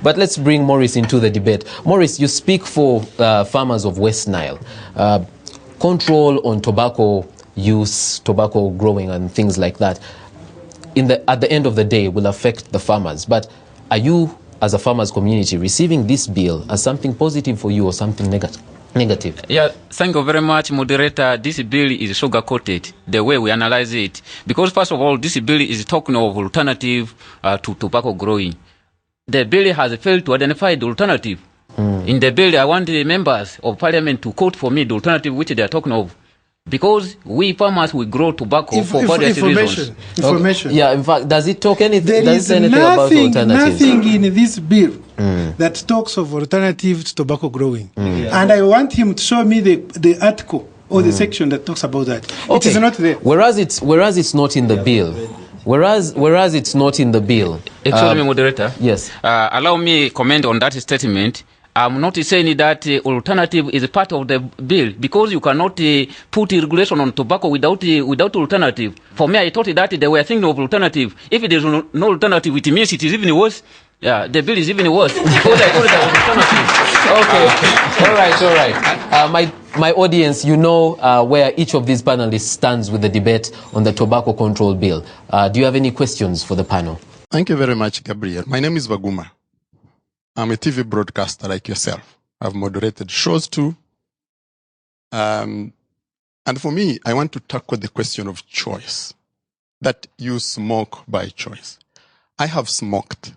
But let's bring Maurice into the debate. Maurice, you speak for farmers of West Nile. Control on tobacco use, tobacco growing and things like that, at the end of the day will affect the farmers. But are you, as a farmers community, receiving this bill as something positive for you or something negative? Yeah, thank you very much, moderator. This bill is sugar-coated, the way we analyze it. Because first of all, this bill is talking of alternative to tobacco growing. The bill has failed to identify the alternative. In the bill, I want the members of parliament to quote for me the alternative which they are talking of. Because we farmers, we grow tobacco for various reasons. Information. Okay. Yeah, in fact, does it talk anything? There is nothing in this bill that talks of alternative to tobacco growing. And I want him to show me the article or the section that talks about that. Okay. It is not there. Whereas it's not in the bill. Whereas it's not in the bill. Excuse me, moderator. Yes. Allow me comment on that statement. I'm not saying that alternative is part of the bill, because you cannot put regulation on tobacco without alternative. For me, I thought that they were thinking of alternative. If there is no alternative, it means it is even worse. Yeah, the bill is even worse because I thought it was alternative. Okay, all right. My audience, you know where each of these panelists stands with the debate on the tobacco control bill. Do you have any questions for the panel? Thank you very much, Gabriel. My name is Baguma. I'm a TV broadcaster like yourself. I've moderated shows too. And for me, I want to tackle the question of choice, that you smoke by choice. I have smoked.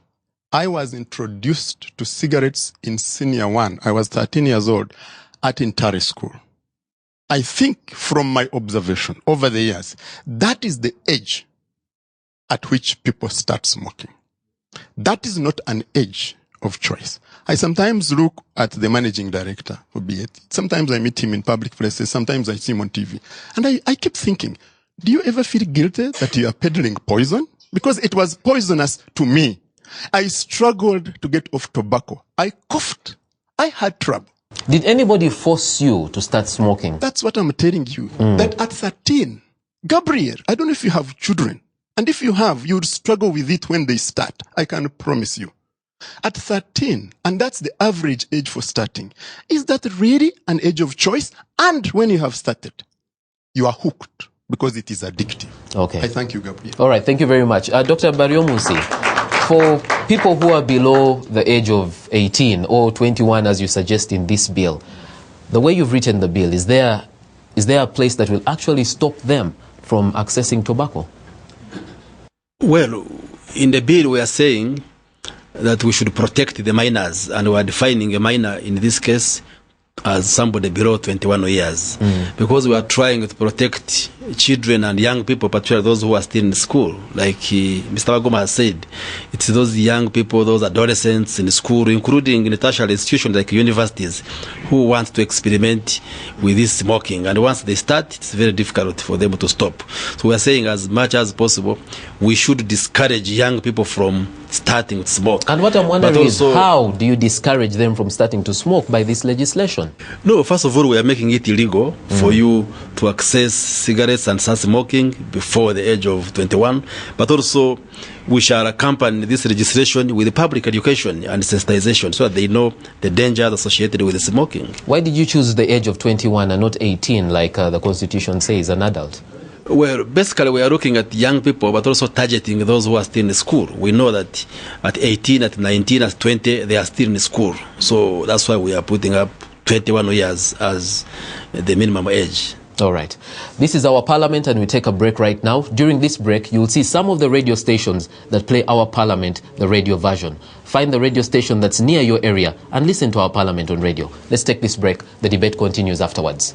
I was introduced to cigarettes in senior one. I was 13 years old at Intare School. I think from my observation over the years, that is the age at which people start smoking. That is not an age of choice. I sometimes look at the managing director for BAT. Sometimes I meet him in public places. Sometimes I see him on TV. And I keep thinking, do you ever feel guilty that you are peddling poison? Because it was poisonous to me. I struggled to get off tobacco. I coughed. I had trouble. Did anybody force you to start smoking? That's what I'm telling you. That at 13, Gabriel, I don't know if you have children. And if you have, you would struggle with it when they start. I can promise you. At 13, and that's the average age for starting, is that really an age of choice? And when you have started, you are hooked because it is addictive. Okay. I thank you, Gabriel. All right, thank you very much. Dr. Bariomusi, for people who are below the age of 18 or 21, as you suggest in this bill, the way you've written the bill, is there a place that will actually stop them from accessing tobacco? Well, in the bill we are saying that we should protect the minors, and we are defining a minor in this case as somebody below 21 years, because we are trying to protect children and young people, particularly those who are still in school. Like Mr. Baguma has said, it's those young people, those adolescents in school, including in tertiary institutions like universities, who want to experiment with this smoking. And once they start, it's very difficult for them to stop. So we are saying, as much as possible, we should discourage young people from starting to smoke. And what I'm wondering is, how do you discourage them from starting to smoke by this legislation? No, first of all, we are making it illegal for you to access cigarettes and start smoking before the age of 21. But also, we shall accompany this legislation with public education and sensitization so that they know the dangers associated with smoking. Why did you choose the age of 21 and not 18 like the Constitution says, an adult? Well, basically, we are looking at young people, but also targeting those who are still in school. We know that at 18, at 19, at 20, they are still in school. So that's why we are putting up 21 years as the minimum age. All right. This is our parliament, and we take a break right now. During this break, you'll see some of the radio stations that play our parliament, the radio version. Find the radio station that's near your area and listen to our parliament on radio. Let's take this break. The debate continues afterwards.